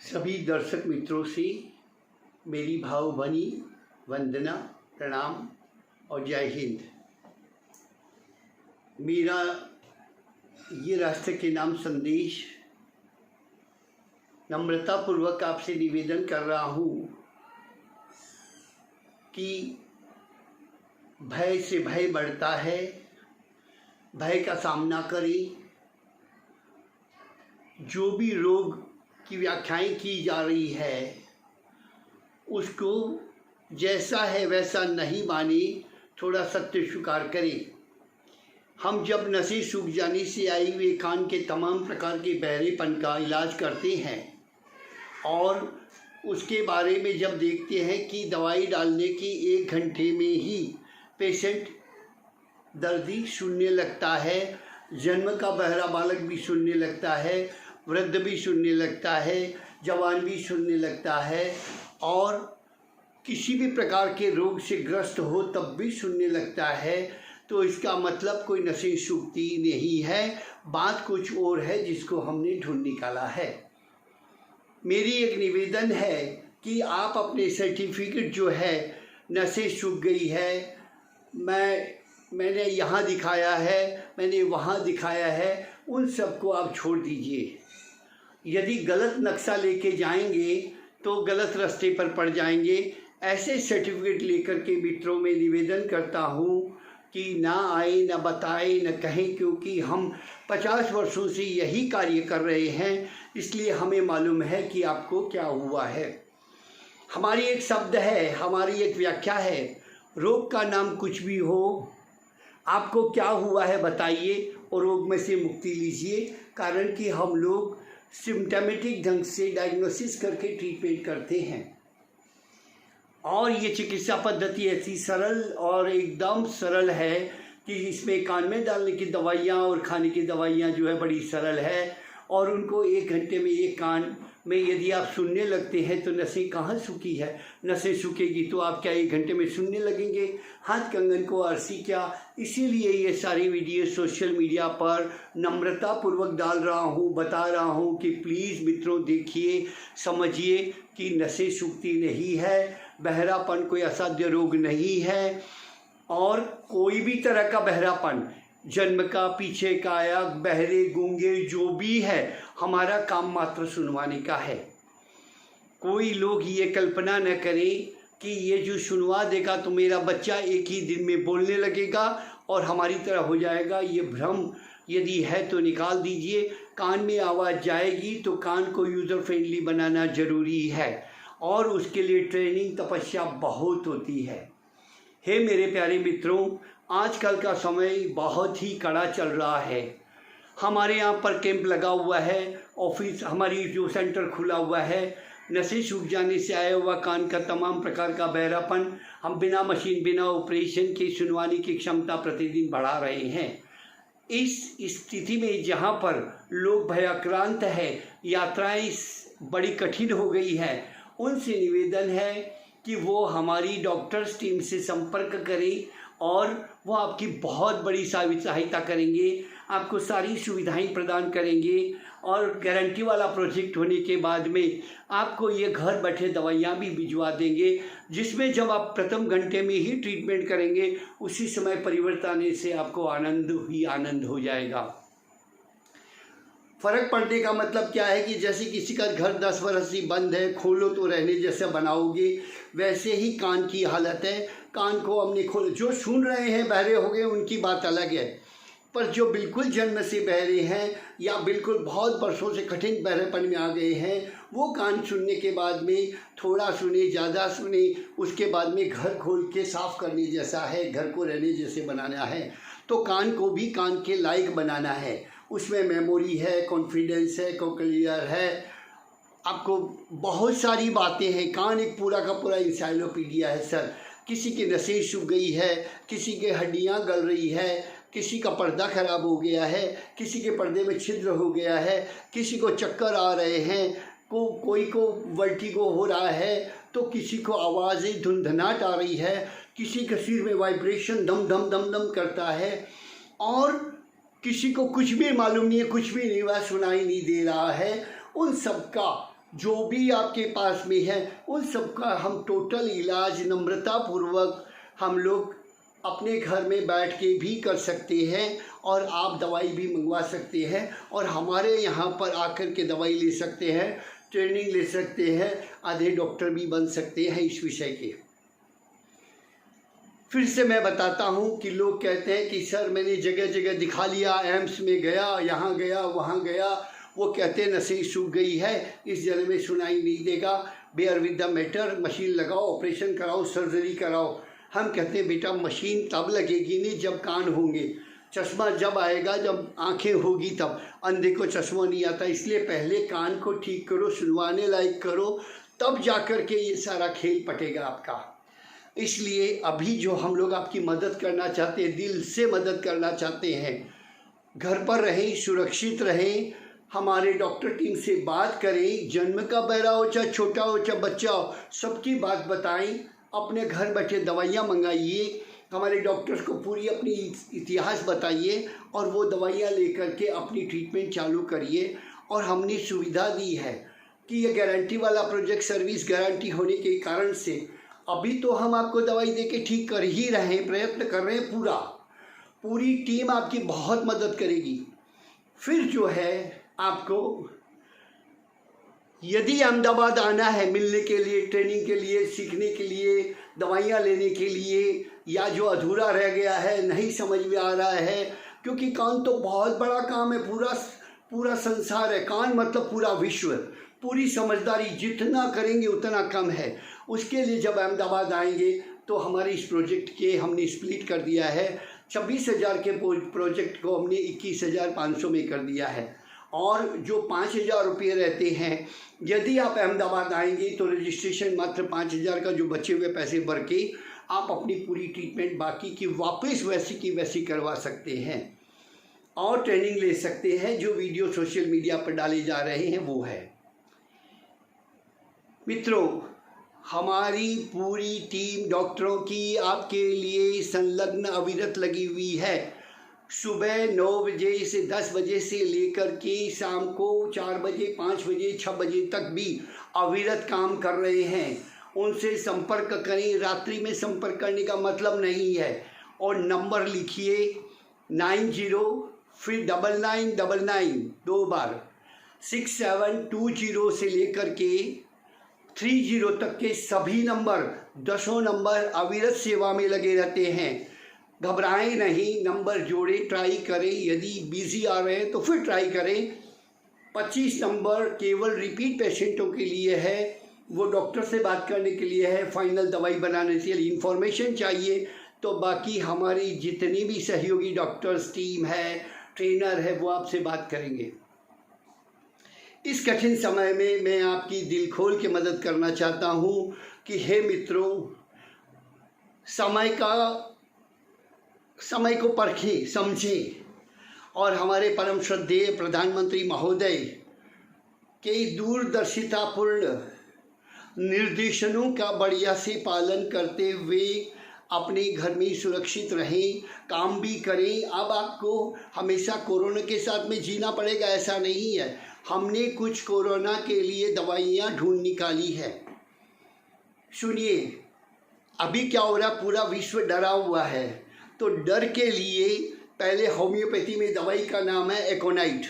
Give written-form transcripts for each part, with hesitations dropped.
सभी दर्शक मित्रों से मेरी भावभनी वंदना, प्रणाम और जय हिंद। मेरा ये राष्ट्र के नाम संदेश नम्रतापूर्वक आपसे निवेदन कर रहा हूँ कि भय से भय बढ़ता है, भय का सामना करें। जो भी रोग की व्याख्याएं की जा रही है उसको जैसा है वैसा नहीं माने, थोड़ा सत्य स्वीकार करें। हम जब नशे सूख जाने से आए हुए कान के तमाम प्रकार के बहरेपन का इलाज करते हैं और उसके बारे में जब देखते हैं कि दवाई डालने की 1 घंटे में ही पेशेंट दर्दी सुनने लगता है, जन्म का बहरा बालक भी सुनने लगता है, वृद्ध भी सुनने लगता है, जवान भी सुनने लगता है और किसी भी प्रकार के रोग से ग्रस्त हो तब भी सुनने लगता है, तो इसका मतलब कोई नशे सूखती नहीं है, बात कुछ और है जिसको हमने ढूंढ निकाला है। मेरी एक निवेदन है कि आप अपने सर्टिफिकेट जो है नशे सूख गई है, मैंने यहाँ दिखाया है, मैंने वहाँ दिखाया है, उन सबको आप छोड़ दीजिए। यदि गलत नक्शा लेके जाएंगे तो गलत रास्ते पर पड़ जाएंगे। ऐसे सर्टिफिकेट लेकर के मित्रों में निवेदन करता हूँ कि ना आए, ना बताए, न कहें, क्योंकि हम 50 वर्षों से यही कार्य कर रहे हैं, इसलिए हमें मालूम है कि आपको क्या हुआ है। हमारी एक शब्द है, हमारी एक व्याख्या है, रोग का नाम कुछ भी हो, आपको क्या हुआ है बताइए और रोग में से मुक्ति लीजिए। कारण कि हम लोग सिम्टमेटिक ढंग से डायग्नोसिस करके ट्रीटमेंट करते हैं और ये चिकित्सा पद्धति ऐसी सरल और एकदम सरल है कि इसमें कान में डालने की दवाइयाँ और खाने की दवाइयाँ जो है बड़ी सरल है और उनको 1 घंटे में एक कान में यदि आप सुनने लगते हैं तो नसें कहाँ सूखी है, नसें सूखेगी तो आप क्या 1 घंटे में सुनने लगेंगे? हाथ कंगन को आरसी क्या। इसीलिए ये सारी वीडियो सोशल मीडिया पर नम्रतापूर्वक डाल रहा हूँ, बता रहा हूँ कि प्लीज़ मित्रों देखिए, समझिए कि नसें सूखती नहीं है, बहरापन कोई असाध्य रोग नहीं है और कोई भी तरह का बहरापन, जन्म का, पीछे का आया, बहरे गूंगे जो भी है, हमारा काम मात्र सुनवाने का है। कोई लोग ये कल्पना न करें कि ये जो सुनवा देगा तो मेरा बच्चा एक ही दिन में बोलने लगेगा और हमारी तरह हो जाएगा। ये भ्रम यदि है तो निकाल दीजिए। कान में आवाज़ जाएगी तो कान को यूज़र फ्रेंडली बनाना ज़रूरी है और उसके लिए ट्रेनिंग, तपस्या बहुत होती है। हे मेरे प्यारे मित्रों, आजकल का समय बहुत ही कड़ा चल रहा है। हमारे यहाँ पर कैंप लगा हुआ है, ऑफिस, हमारी जो सेंटर खुला हुआ है, नशे सूख जाने से आया हुआ कान का तमाम प्रकार का बहरापन हम बिना मशीन, बिना ऑपरेशन के सुनवाने की क्षमता प्रतिदिन बढ़ा रहे हैं। इस स्थिति में जहाँ पर लोग भयाक्रांत है, यात्राएं बड़ी कठिन हो गई है, उनसे निवेदन है कि वो हमारी डॉक्टर्स टीम से संपर्क करें और वो आपकी बहुत बड़ी सहायता करेंगे, आपको सारी सुविधाएं प्रदान करेंगे और गारंटी वाला प्रोजेक्ट होने के बाद में आपको ये घर बैठे दवाइयाँ भी भिजवा देंगे, जिसमें जब आप प्रथम घंटे में ही ट्रीटमेंट करेंगे उसी समय परिवर्तन आने से आपको आनंद ही आनंद हो जाएगा। फ़र्क पड़ने का मतलब क्या है कि जैसे किसी का घर 10 वर्ष से बंद है, खोलो तो रहने जैसे बनाओगे, वैसे ही कान की हालत है। कान को हमने खोल, जो सुन रहे हैं बहरे हो गए उनकी बात अलग है, पर जो बिल्कुल जन्म से बहरे हैं या बिल्कुल बहुत वर्षों से कठिन बहरेपन में आ गए हैं, वो कान सुनने के बाद में थोड़ा सुने, ज़्यादा सुने, उसके बाद में घर खोल के साफ़ करने जैसा है, घर को रहने जैसे बनाना है। तो कान को भी कान के लायक बनाना है, उसमें मेमोरी है, कॉन्फिडेंस है, कोक्लियर है, आपको बहुत सारी बातें हैं। कान एक पूरा का पूरा इंसाइक्लोपीडिया है सर। किसी की नसें सूख गई है, किसी के हड्डियां गल रही है, किसी का पर्दा खराब हो गया है, किसी के पर्दे में छिद्र हो गया है, किसी को चक्कर आ रहे हैं, कोई को वर्टिगो हो रहा है, तो किसी को आवाज़ें धुंधनाहट आ रही है, किसी के सिर में वाइब्रेशन दम दम दम दम करता है और किसी को कुछ भी मालूम नहीं है, कुछ भी नहीं हुआ, सुनाई नहीं दे रहा है। उन सब का जो भी आपके पास में है उन सब का हम टोटल इलाज नम्रतापूर्वक हम लोग अपने घर में बैठ के भी कर सकते हैं और आप दवाई भी मंगवा सकते हैं और हमारे यहाँ पर आकर के दवाई ले सकते हैं, ट्रेनिंग ले सकते हैं, आधे डॉक्टर भी बन सकते हैं इस विषय के। फिर से मैं बताता हूँ कि लोग कहते हैं कि सर मैंने जगह जगह दिखा लिया, एम्स में गया, यहाँ गया, वहाँ गया, वो कहते हैं नसें सूख गई है, इस जन्म में सुनाई नहीं देगा, bear with the matter, machine लगाओ, ऑपरेशन कराओ, सर्जरी कराओ। हम कहते हैं बेटा मशीन तब लगेगी नहीं जब कान होंगे, चश्मा जब आएगा जब आंखें होगी तब, अंधे को चश्मा नहीं आता। इसलिए पहले कान को ठीक करो, सुनवाने लायक करो, तब जाकर के ये सारा खेल पटेगा आपका। इसलिए अभी जो हम लोग आपकी मदद करना चाहते हैं, दिल से मदद करना चाहते हैं, घर पर रहें, सुरक्षित रहें, हमारे डॉक्टर टीम से बात करें, जन्म का बहरा हो चाहे छोटा हो चाहे बच्चा हो, सबकी बात बताएं, अपने घर बैठे दवाइयाँ मंगाइए, हमारे डॉक्टर्स को पूरी अपनी इतिहास बताइए और वो दवाइयाँ लेकर के अपनी ट्रीटमेंट चालू करिए। और हमने सुविधा दी है कि ये गारंटी वाला प्रोजेक्ट, सर्विस गारंटी होने के कारण से अभी तो हम आपको दवाई दे के ठीक कर ही रहे हैं, प्रयत्न कर रहे हैं, पूरी टीम आपकी बहुत मदद करेगी। फिर जो है आपको यदि अहमदाबाद आना है मिलने के लिए, ट्रेनिंग के लिए, सीखने के लिए, दवाइयाँ लेने के लिए, या जो अधूरा रह गया है, नहीं समझ में आ रहा है, क्योंकि कान तो बहुत बड़ा काम है, पूरा संसार है, कान मतलब पूरा विश्व, पूरी समझदारी जितना करेंगे उतना कम है। उसके लिए जब अहमदाबाद आएंगे तो हमारे इस प्रोजेक्ट के हमने स्प्लिट कर दिया है, 26,000 के प्रोजेक्ट को हमने 21,500 में कर दिया है। और जो 5,000 रुपये रहते हैं, यदि आप अहमदाबाद आएंगे तो रजिस्ट्रेशन मात्र 5,000 का जो बचे हुए पैसे भर के आप अपनी पूरी ट्रीटमेंट बाकी की वापस वैसी की वैसी करवा सकते हैं और ट्रेनिंग ले सकते हैं। जो वीडियो सोशल मीडिया पर डाले जा रहे हैं वो है। मित्रों, हमारी पूरी टीम डॉक्टरों की आपके लिए संलग्न अविरत लगी हुई है। सुबह 9 बजे से 10 बजे से लेकर के शाम को 4 बजे, 5 बजे, 6 बजे तक भी अविरत काम कर रहे हैं। उनसे संपर्क करें, रात्रि में संपर्क करने का मतलब नहीं है। और नंबर लिखिए 90 फिर 9999 2 बार, 6720 से लेकर के 30 तक के सभी नंबर, 10 नंबर अविरत सेवा में लगे रहते हैं। घबराएं नहीं, नंबर जोड़े, ट्राई करें, यदि बिजी आ रहे हैं तो फिर ट्राई करें। 25 नंबर केवल रिपीट पेशेंटों के लिए है, वो डॉक्टर से बात करने के लिए है, फाइनल दवाई बनाने के लिए इंफॉर्मेशन चाहिए तो बाकी हमारी जितनी भी सहयोगी डॉक्टर्स टीम है, ट्रेनर है, वो आपसे बात करेंगे। इस कठिन समय में मैं आपकी दिल खोल के मदद करना चाहता हूँ कि हे मित्रों, समय को परखें, समझें और हमारे परम श्रद्धेय प्रधानमंत्री महोदय के दूरदर्शितापूर्ण निर्देशनों का बढ़िया से पालन करते हुए अपने घर में सुरक्षित रहें, काम भी करें। अब आपको हमेशा कोरोना के साथ में जीना पड़ेगा ऐसा नहीं है। हमने कुछ कोरोना के लिए दवाइयाँ ढूंढ निकाली है। सुनिए, अभी क्या हो रहा, पूरा विश्व डरा हुआ है, तो डर के लिए पहले होम्योपैथी में दवाई का नाम है एकोनाइट।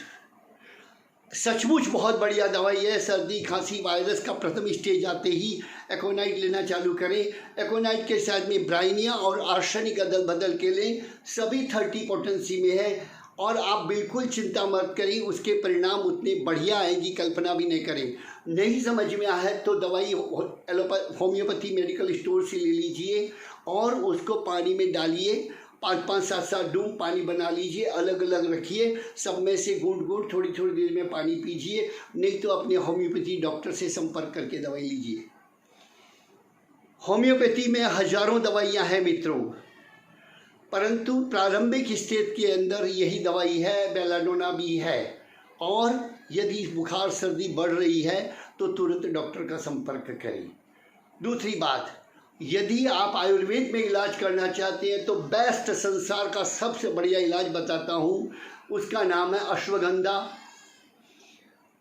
सचमुच बहुत बढ़िया दवाई है। सर्दी खांसी वायरस का प्रथम स्टेज आते ही एकोनाइट लेना चालू करें। एकोनाइट के साथ में ब्राइनिया और आर्सेनिक अदल बदल के लें, सभी 30 पोटेंसी में है और आप बिल्कुल चिंता मत करें, उसके परिणाम उतने बढ़िया आएंगी कल्पना भी नहीं करें। नहीं समझ में आया तो दवाई होम्योपैथी मेडिकल स्टोर से ले लीजिए और उसको पानी में डालिए, 5-5, 7-7 डूम पानी बना लीजिए, अलग अलग रखिए, सब में से घूंट थोड़ी थोड़ी देर में पानी पीजिए। नहीं तो अपने होम्योपैथी डॉक्टर से संपर्क करके दवाई लीजिए। होम्योपैथी में हजारों दवाइयाँ हैं मित्रों, परंतु प्रारंभिक स्टेज के अंदर यही दवाई है, बेलाडोना भी है। और यदि बुखार सर्दी बढ़ रही है तो तुरंत डॉक्टर का संपर्क करें। दूसरी बात, यदि आप आयुर्वेद में इलाज करना चाहते हैं तो बेस्ट, संसार का सबसे बढ़िया इलाज बताता हूँ, उसका नाम है अश्वगंधा।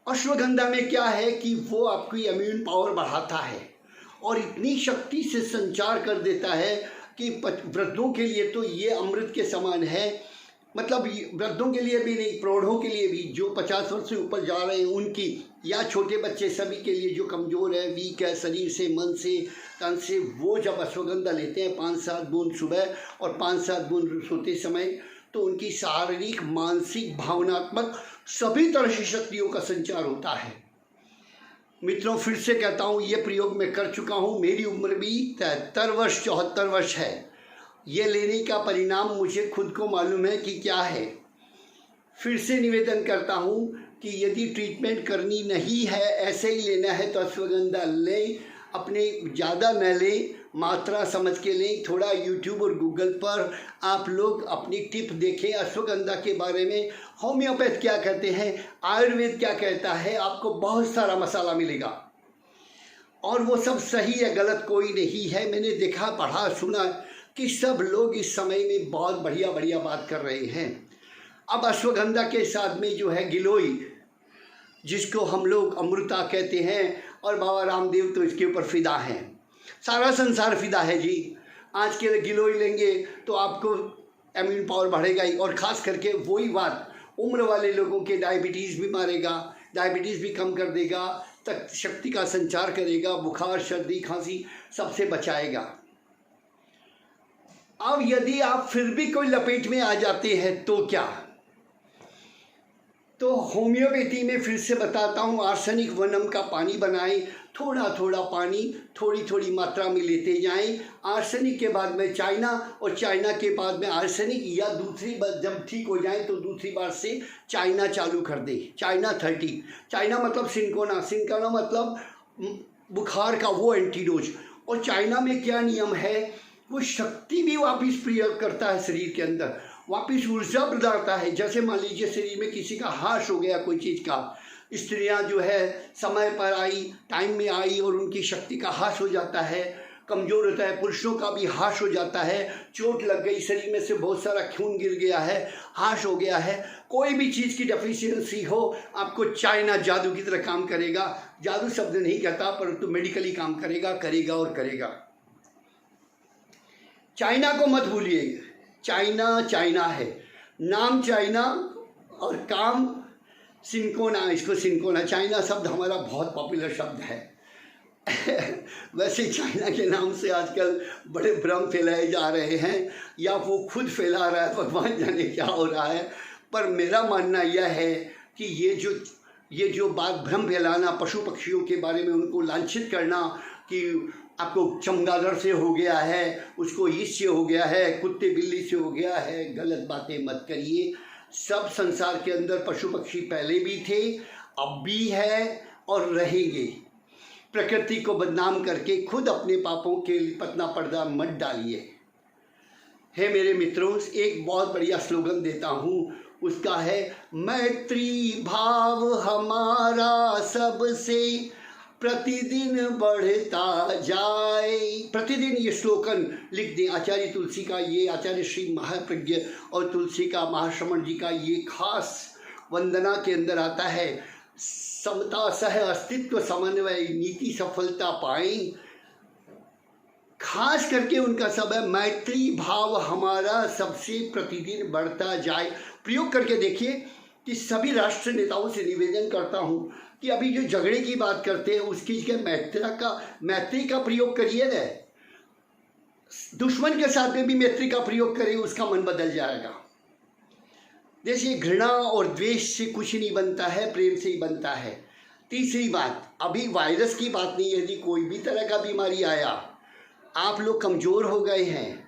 अश्वगंधा में क्या है कि वो आपकी इम्यून पावर बढ़ाता है और इतनी शक्ति से संचार कर देता है कि वृद्धों के लिए तो ये अमृत के समान है। मतलब वृद्धों के लिए भी नहीं, प्रौढ़ों के लिए भी, जो 50 वर्ष से ऊपर जा रहे हैं उनकी, या छोटे बच्चे, सभी के लिए जो कमज़ोर है, वीक है शरीर से, मन से, तन से, वो जब अश्वगंधा लेते हैं 5-7 बूंद सुबह और 5-7 बूंद सोते समय, तो उनकी शारीरिक, मानसिक, भावनात्मक सभी तरह की शक्तियों का संचार होता है। मित्रों, फिर से कहता हूँ, ये प्रयोग मैं कर चुका हूँ। मेरी उम्र भी 73 वर्ष 74 वर्ष है। ये लेने का परिणाम मुझे खुद को मालूम है कि क्या है। फिर से निवेदन करता हूँ कि यदि ट्रीटमेंट करनी नहीं है, ऐसे ही लेना है, तो अश्वगंधा लें। अपने ज़्यादा न लें, मात्रा समझ के लें। थोड़ा यूट्यूब और गूगल पर आप लोग अपनी टिप देखें अश्वगंधा के बारे में। होम्योपैथ क्या कहते हैं, आयुर्वेद क्या कहता है, आपको बहुत सारा मसाला मिलेगा और वो सब सही है, गलत कोई नहीं है। मैंने देखा, पढ़ा, सुना कि सब लोग इस समय में बहुत बढ़िया बढ़िया बात कर रहे हैं। अब अश्वगंधा के साथ में जो है गिलोय, जिसको हम लोग अमृता कहते हैं, और बाबा रामदेव तो इसके ऊपर फिदा हैं। सारा संसार फिदा है जी। आज के गिलोय लेंगे तो आपको इम्यून पावर बढ़ेगा ही, और ख़ास करके वही बात उम्र वाले लोगों के डायबिटीज़ भी मारेगा, डायबिटीज़ भी कम कर देगा, तक शक्ति का संचार करेगा, बुखार, सर्दी, खांसी सबसे बचाएगा। अब यदि आप फिर भी कोई लपेट में आ जाते हैं तो क्या, तो होम्योपैथी में फिर से बताता हूँ, आर्सेनिक वनम का पानी बनाएं। थोड़ा थोड़ा पानी थोड़ी थोड़ी मात्रा में लेते जाएं। आर्सेनिक के बाद में चाइना, और चाइना के बाद में आर्सेनिक, या दूसरी बार जब ठीक हो जाए तो दूसरी बार से चाइना चालू कर दें। चाइना 30, चाइना मतलब सिंकोना, सिंकोना मतलब बुखार का वो एंटीडोज। और चाइना में क्या नियम है, वो शक्ति भी वापस प्रयोग करता है शरीर के अंदर, वापस ऊर्जा प्रदाता है। जैसे मान लीजिए शरीर में किसी का हाश हो गया कोई चीज़ का, स्त्रियां जो है समय पर आई, टाइम में आई, और उनकी शक्ति का हाश हो जाता है, कमज़ोर होता है। पुरुषों का भी हाश हो जाता है, चोट लग गई, शरीर में से बहुत सारा खून गिर गया है, हाश हो गया है, कोई भी चीज़ की डेफिशिएंसी हो, आपको चाइना जादू की तरह काम करेगा। जादू शब्द नहीं कहता, परंतु मेडिकली काम करेगा, करेगा और करेगा। चाइना को मत भूलिए, चाइना चाइना है, नाम चाइना और काम सिंकोना, इसको सिंकोना। चाइना शब्द हमारा बहुत पॉपुलर शब्द है। वैसे चाइना के नाम से आजकल बड़े भ्रम फैलाए जा रहे हैं, या वो खुद फैला रहा है, भगवान जाने क्या हो रहा है। पर मेरा मानना यह है कि ये जो बात भ्रम फैलाना, पशु पक्षियों के बारे में उनको लांछित करना कि आपको चमगादड़ से हो गया है, उसको इससे हो गया है, कुत्ते बिल्ली से हो गया है, गलत बातें मत करिए। सब संसार के अंदर पशु पक्षी पहले भी थे, अब भी है और रहेंगे। प्रकृति को बदनाम करके खुद अपने पापों के पतना पर्दा मत डालिए। है मेरे मित्रों, एक बहुत बढ़िया स्लोगन देता हूँ, उसका है, मैत्री भाव हमारा सबसे प्रतिदिन बढ़ता जाए। प्रतिदिन ये श्लोकन लिख दें। आचार्य तुलसी का ये, आचार्य श्री महाप्रज्ञ और तुलसी का, महाश्रमण जी का ये खास वंदना के अंदर आता है, समता सह अस्तित्व समन्वय नीति सफलता पाएं। खास करके उनका सब है, मैत्री भाव हमारा सबसे प्रतिदिन बढ़ता जाए। प्रयोग करके देखिए कि सभी राष्ट्र नेताओं से निवेदन करता हूँ कि अभी जो झगड़े की बात करते हैं उसकी जगह मैत्री का प्रयोग करिए ना। दुश्मन के साथ में भी मैत्री का प्रयोग करिए, उसका मन बदल जाएगा। देखिए, घृणा और द्वेष से कुछ नहीं बनता है, प्रेम से ही बनता है। तीसरी बात, अभी वायरस की बात नहीं है, यदि कोई भी तरह का बीमारी आया, आप लोग कमज़ोर हो गए हैं,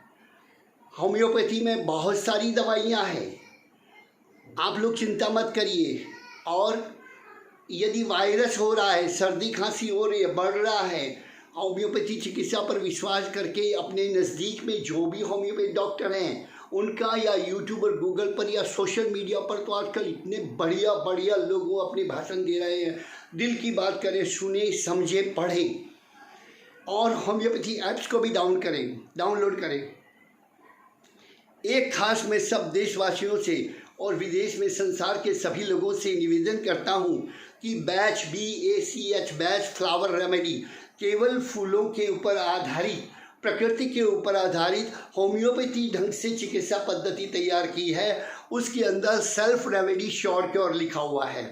होम्योपैथी में बहुत सारी दवाइयाँ हैं, आप लोग चिंता मत करिए। और यदि वायरस हो रहा है, सर्दी खांसी हो रही है, बढ़ रहा है, होम्योपैथी चिकित्सा पर विश्वास करके अपने नज़दीक में जो भी होम्योपैथी डॉक्टर हैं उनका, या यूट्यूब और गूगल पर या सोशल मीडिया पर, तो आजकल इतने बढ़िया बढ़िया लोग वो अपने भाषण दे रहे हैं। दिल की बात करें, सुने, समझे, पढ़ें, और होम्योपैथी ऐप्स को भी डाउनलोड करें। एक खास मैं सब देशवासियों से और विदेश में संसार के सभी लोगों से निवेदन करता हूँ कि BACH बैच फ्लावर रेमेडी केवल फूलों के ऊपर आधारित, प्रकृति के ऊपर आधारित होम्योपैथी ढंग से चिकित्सा पद्धति तैयार की है। उसके अंदर सेल्फ रेमेडी श्योर क्योर लिखा हुआ है।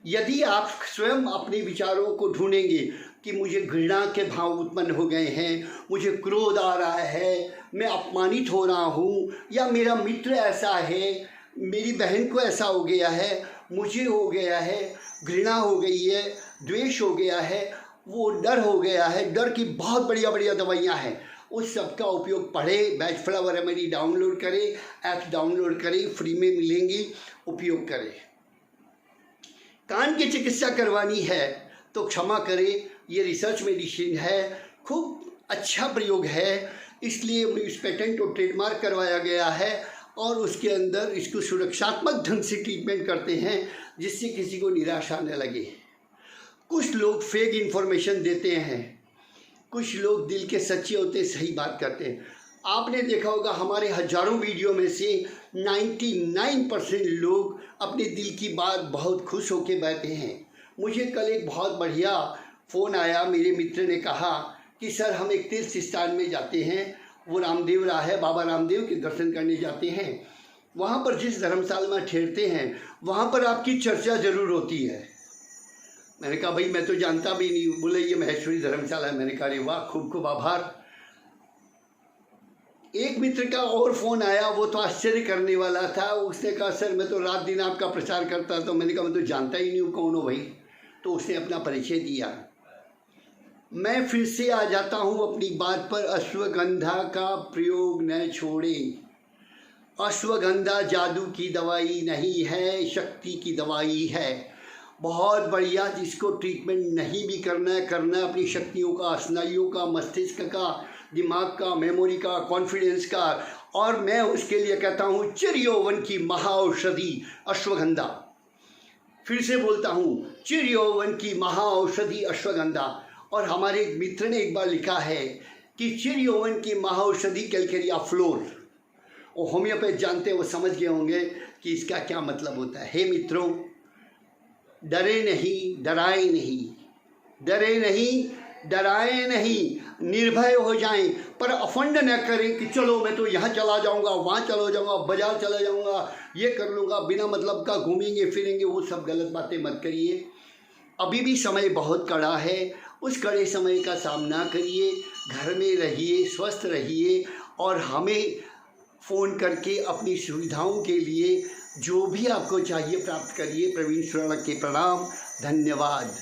यदि आप स्वयं अपने विचारों को ढूंढेंगे कि मुझे घृणा के भाव उत्पन्न हो गए हैं, मुझे क्रोध आ रहा है, मैं अपमानित हो रहा हूँ, या मेरा मित्र ऐसा है, मेरी बहन को ऐसा हो गया है, मुझे हो गया है, घृणा हो गई है, द्वेष हो गया है, वो डर हो गया है, डर की बहुत बढ़िया बढ़िया दवाइयाँ हैं, उस सब का उपयोग पढ़ें। बैच फ्लावर रेमेडी डाउनलोड करें, ऐप डाउनलोड करें, फ्री में मिलेंगी, उपयोग करें। कान की चिकित्सा करवानी है तो क्षमा करें, ये रिसर्च मेडिसिन है, खूब अच्छा प्रयोग है, इसलिए इस पेटेंट और ट्रेडमार्क करवाया गया है और उसके अंदर इसको सुरक्षात्मक ढंग से ट्रीटमेंट करते हैं जिससे किसी को निराशा न लगे। कुछ लोग फेक इन्फॉर्मेशन देते हैं, कुछ लोग दिल के सच्चे होते सही बात करते हैं। आपने देखा होगा हमारे हजारों वीडियो में से 99% लोग अपने दिल की बात बहुत खुश होकर बैठे हैं। मुझे कल एक बहुत बढ़िया फ़ोन आया, मेरे मित्र ने कहा कि सर हम एक तीर्थ स्थान में जाते हैं, वो रामदेव राह है, बाबा रामदेव के दर्शन करने जाते हैं, वहाँ पर जिस धर्मशाला में ठहरते हैं वहाँ पर आपकी चर्चा ज़रूर होती है। मैंने कहा भाई मैं तो जानता भी नहीं। बोले ये महेश्वरी धर्मशाला है। मैंने कहा अरे वाह, खूब खूब आभार। एक मित्र का और फ़ोन आया, वो तो आश्चर्य करने वाला था। उसने कहा सर मैं तो रात दिन आपका प्रचार करता था। मैंने कहा मैं तो जानता ही नहीं हूँ कौन हो भाई। तो उसने अपना परिचय दिया। मैं फिर से आ जाता हूँ अपनी बात पर, अश्वगंधा का प्रयोग न छोड़ें। अश्वगंधा जादू की दवाई नहीं है, शक्ति की दवाई है। बहुत बढ़िया, जिसको ट्रीटमेंट नहीं भी करना है अपनी शक्तियों का, स्नायुओं का, मस्तिष्क का, दिमाग का, मेमोरी का, कॉन्फिडेंस का। और मैं उसके लिए कहता हूँ चिरयौवन की महाऔषधि अश्वगंधा। फिर से बोलता हूँ चिरयौवन की महाऔषधि अश्वगंधा। और हमारे एक मित्र ने एक बार लिखा है कि चिरयौवन की महाऔषधि कैलकेरिया फ्लोर। वो होम्योपैथ जानते हैं, वो समझ गए होंगे कि इसका क्या मतलब होता है। हे मित्रों, डरे नहीं, डराए नहीं, डरे नहीं, डराए नहीं, निर्भय हो जाएं, पर अफंड न करें कि चलो मैं तो यहाँ चला जाऊँगा, वहाँ चला जाऊँगा, बाजार चला जाऊँगा, ये कर लूँगा, बिना मतलब का घूमेंगे फिरेंगे। वो सब गलत बातें मत करिए। अभी भी समय बहुत कड़ा है, उस कड़े समय का सामना करिए, घर में रहिए, स्वस्थ रहिए और हमें फ़ोन करके अपनी सुविधाओं के लिए जो भी आपको चाहिए प्राप्त करिए। प्रवीण सुराणा के प्रणाम, धन्यवाद।